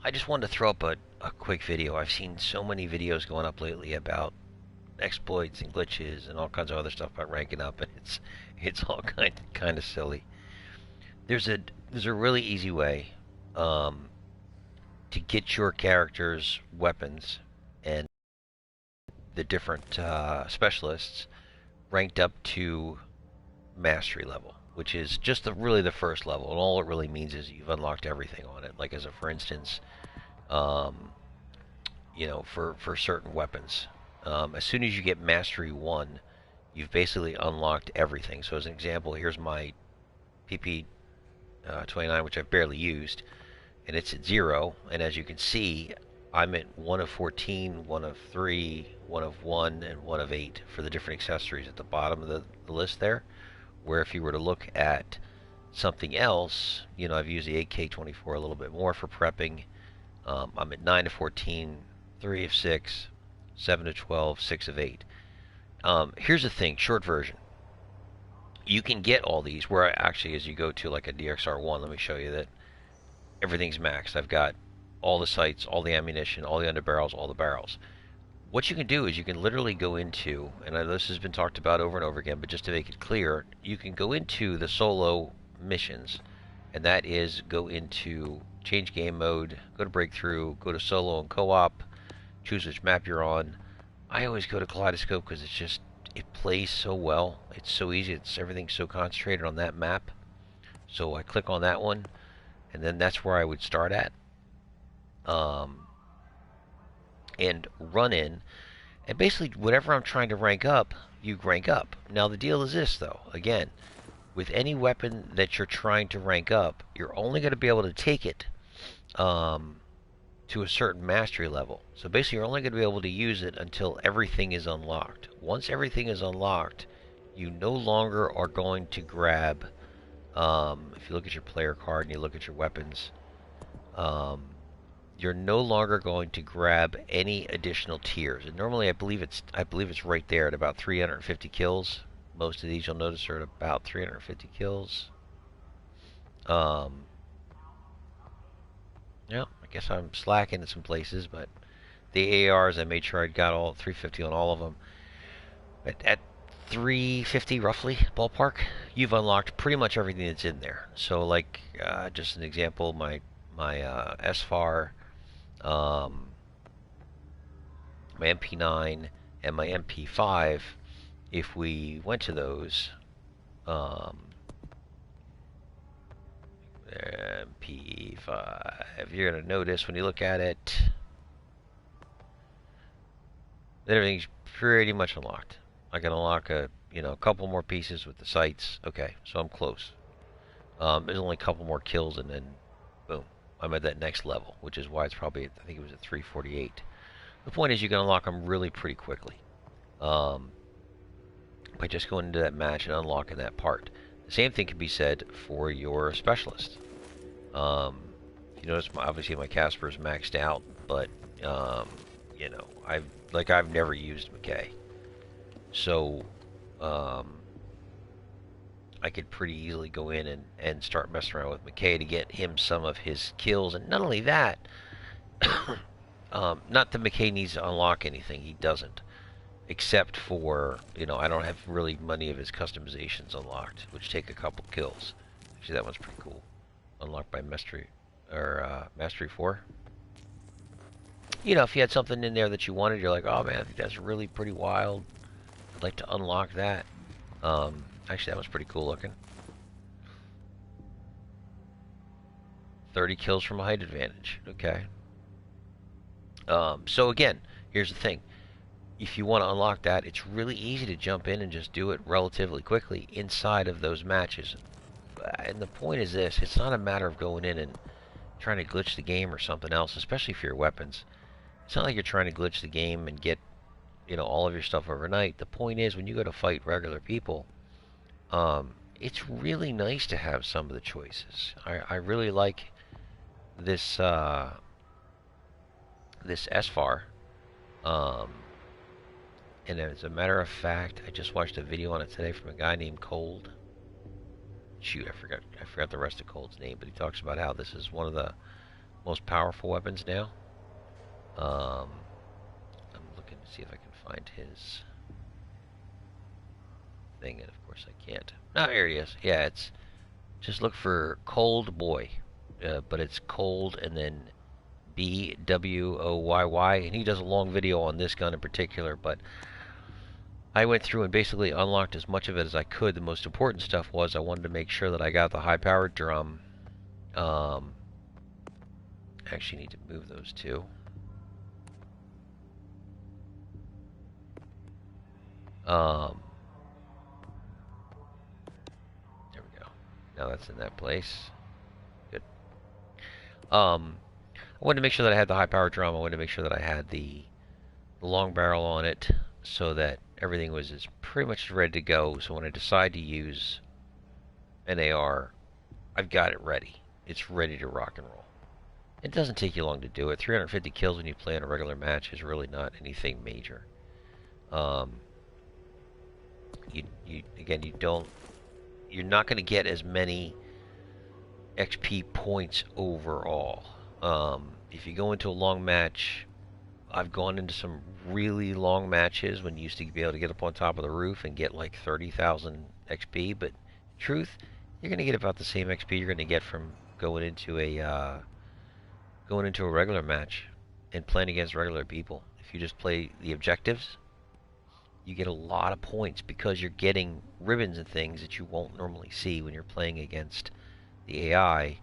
I just wanted to throw up a quick video. I've seen so many videos going up lately about exploits and glitches and all kinds of other stuff about ranking up, and it's all kind of silly. There's a there's a really easy way um, to get your character's weapons and the different specialists ranked up to mastery level, which is just really the first level, and all it really means is you've unlocked everything on it. Like as a for instance, um, for certain weapons, as soon as you get mastery 1, you've basically unlocked everything. So as an example, here's my PP 29, which I've barely used, and it's at 0. And as you can see, I'm at 1 of 14, 1 of 3, 1 of 1, and 1 of 8 for the different accessories at the bottom of the list there. Where if you were to look at something else, I've used the 8K24 a little bit more for prepping. I'm at 9 of 14, 3 of 6, 7 of 12, 6 of 8. Here's the thing, short version. You can get all these where actually as you go to like a DXR1, let me show you that everything's maxed. I've got all the sights, all the ammunition, all the underbarrels, all the barrels. What you can do is you can literally go into, and this has been talked about over and over again, but just to make it clear, you can go into the solo missions, and that is go into change game mode, go to breakthrough, go to solo and co-op, choose which map you're on. I always go to Kaleidoscope because it plays so well. It's so easy. Everything's so concentrated on that map. So I click on that one, and then that's where I would start at. And run in, and basically whatever I'm trying to rank up, you rank up. Now the deal is this though, again, with any weapon that you're trying to rank up, you're only going to be able to take it to a certain mastery level. So basically you're only going to be able to use it until everything is unlocked. Once everything is unlocked, you no longer are going to grab, if you look at your player card and you look at your weapons, you're no longer going to grab any additional tiers. And normally I believe it's right there at about 350 kills. Most of these you'll notice are at about 350 kills. Yeah, I guess I'm slacking in some places, but the ARs I made sure I got all 350 on all of them. At 350 roughly ballpark, you've unlocked pretty much everything that's in there. So like just an example, my SFAR, my MP9 and my MP5, if we went to those, MP5, you're going to notice when you look at it that everything's pretty much unlocked. I can unlock a couple more pieces with the sights. Okay, so I'm close. There's only a couple more kills, and then boom, I'm at that next level, which is why it's probably, I think it was at 348. The point is you can unlock them really pretty quickly by just going into that match and unlocking that part. The same thing can be said for your specialist. If you notice, obviously my Casper's maxed out, but I've never used McKay, so I could pretty easily go in and start messing around with McKay to get him some of his kills. And not only that, not that McKay needs to unlock anything, he doesn't. Except for, I don't have really many of his customizations unlocked, which take a couple kills. Actually, that one's pretty cool. Unlocked by Mastery, or Mastery 4. If you had something in there that you wanted, you're like, oh man, I think that's really pretty wild. I'd like to unlock that. Actually, that was pretty cool looking. 30 kills from a height advantage. Okay. So again, here's the thing. If you want to unlock that, it's really easy to jump in and just do it relatively quickly inside of those matches. And the point is this, it's not a matter of going in and trying to glitch the game or something else, especially for your weapons. It's not like you're trying to glitch the game and get, all of your stuff overnight. The point is, when you go to fight regular people, it's really nice to have some of the choices. I really like this this SFAR. And as a matter of fact, I just watched a video on it today from a guy named Cold. Shoot, I forgot the rest of Cold's name, but he talks about how this is one of most powerful weapons now. I'm looking to see if I can find his thing, and of course I can't. Oh, here he is. Yeah, it's just look for Cold Boy, but it's cold and then BWOYY, and he does a long video on this gun in particular, but I went through and basically unlocked as much of it as I could. The most important stuff was I wanted to make sure that I got the high-powered drum. Actually need to move those two. There we go. Now that's in that place. Good. I wanted to make sure that I had the high-powered drum. I wanted to make sure that I had the long barrel on it, so that everything was as pretty much ready to go. So when I decide to use an AR, I've got it ready. It's ready to rock and roll. It doesn't take you long to do it. 350 kills when you play in a regular match is really not anything major. You're not going to get as many XP points overall. If you go into a long match, I've gone into some really long matches when you used to be able to get up on top of the roof and get like 30,000 XP, but truth, you're going to get about the same XP you're going to get from going into a regular match and playing against regular people. If you just play the objectives, you get a lot of points because you're getting ribbons and things that you won't normally see when you're playing against the AI.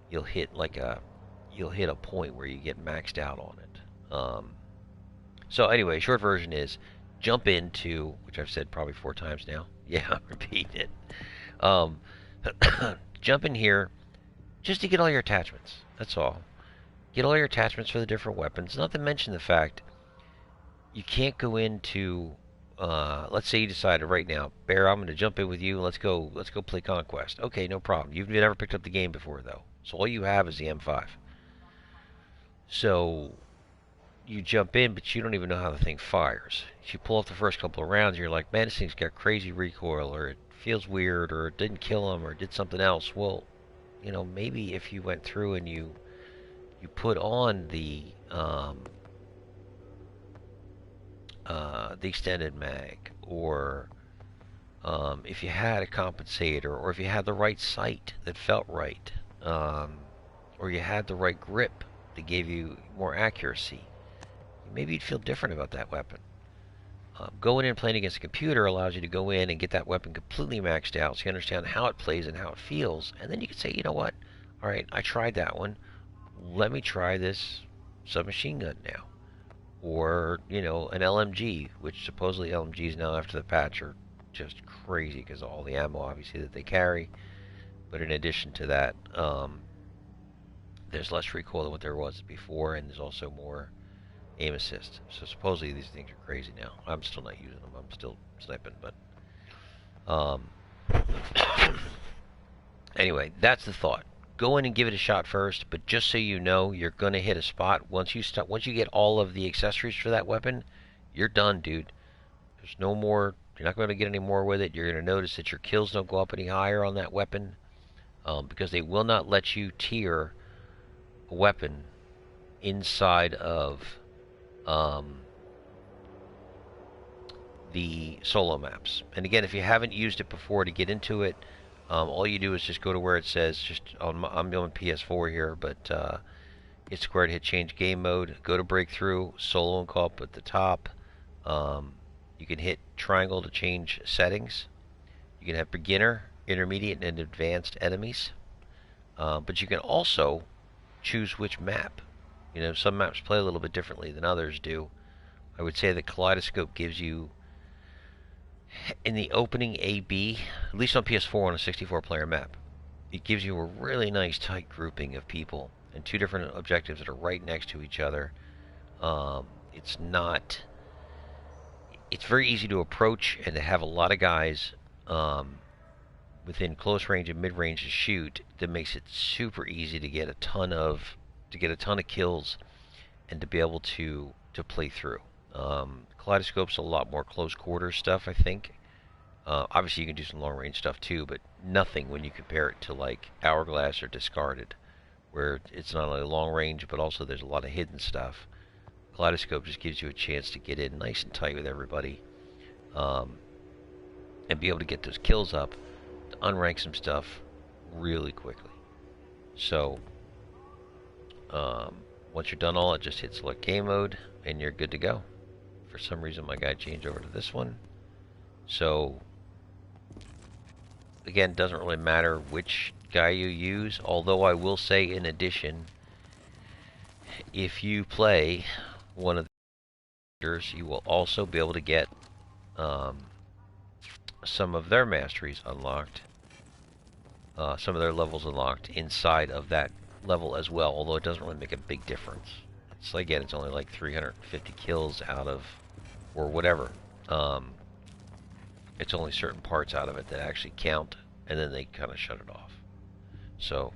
You'll hit a point where you get maxed out on it. So anyway, short version is jump into, which I've said probably 4 times now. Yeah, I'm repeating it. Jump in here just to get all your attachments. That's all. Get all your attachments for the different weapons. Not to mention the fact you can't go into. Let's say you decided right now, Bear, I'm going to jump in with you. Let's go play Conquest. Okay, no problem. You've never picked up the game before though, so all you have is the M5. So you jump in, but you don't even know how the thing fires. If you pull off the first couple of rounds, you're like, man, this thing's got crazy recoil, or it feels weird, or it didn't kill him, or did something else. Well, you know, maybe if you went through and you put on the extended mag, or if you had a compensator, or if you had the right sight that felt right, or you had the right grip that gave you more accuracy, maybe you'd feel different about that weapon. Going in and playing against a computer allows you to go in and get that weapon completely maxed out, so you understand how it plays and how it feels, and then you can say, you know what, alright, I tried that one, let me try this submachine gun now. Or, you know, an LMG, which supposedly LMGs now after the patch are just crazy because of all the ammo, obviously, that they carry. But in addition to that, there's less recoil than what there was before, and there's also more aim assist. So supposedly these things are crazy now. I'm still not using them. I'm still sniping, but anyway, that's the thought. Go in and give it a shot first, but just so you know, you're going to hit a spot. Once you get all of the accessories for that weapon, you're done, dude. There's no more. You're not going to get any more with it. You're going to notice that your kills don't go up any higher on that weapon, because they will not let you tier a weapon inside of the solo maps. And again, if you haven't used it before, to get into it, all you do is just go to where it says, I'm on PS4 here, but hit square to hit change game mode, go to breakthrough, solo and co-op at the top. You can hit triangle to change settings. You can have beginner, intermediate, and advanced enemies. But you can also choose which map. You know, some maps play a little bit differently than others do. I would say that Kaleidoscope gives you, in the opening AB, at least on PS4 on a 64-player map, it gives you a really nice tight grouping of people and 2 different objectives that are right next to each other. It's very easy to approach and to have a lot of guys within close range and mid-range to shoot. That makes it super easy to get a ton of kills and to be able to play through. Kaleidoscope's a lot more close quarters stuff, I think. Obviously you can do some long range stuff too, but nothing when you compare it to like Hourglass or Discarded, where it's not only long range, but also there's a lot of hidden stuff. Kaleidoscope just gives you a chance to get in nice and tight with everybody, and be able to get those kills up, to unrank some stuff really quickly. So, once you're done all, it just hit select game mode, and you're good to go. For some reason, my guy changed over to this one. So, again, it doesn't really matter which guy you use, although I will say, in addition, if you play one of the characters, you will also be able to get some of their masteries unlocked, some of their levels unlocked inside of that level as well, although it doesn't really make a big difference. So again, it's only like 350 kills out of, or whatever. It's only certain parts out of it that actually count, and then they kind of shut it off. So,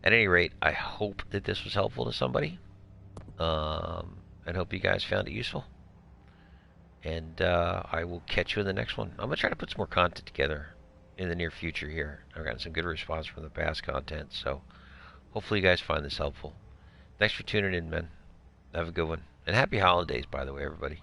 at any rate, I hope that this was helpful to somebody, and hope you guys found it useful. And I will catch you in the next one. I'm going to try to put some more content together in the near future here. I've gotten some good response from the past content, so hopefully you guys find this helpful. Thanks for tuning in, man. Have a good one. And happy holidays, by the way, everybody.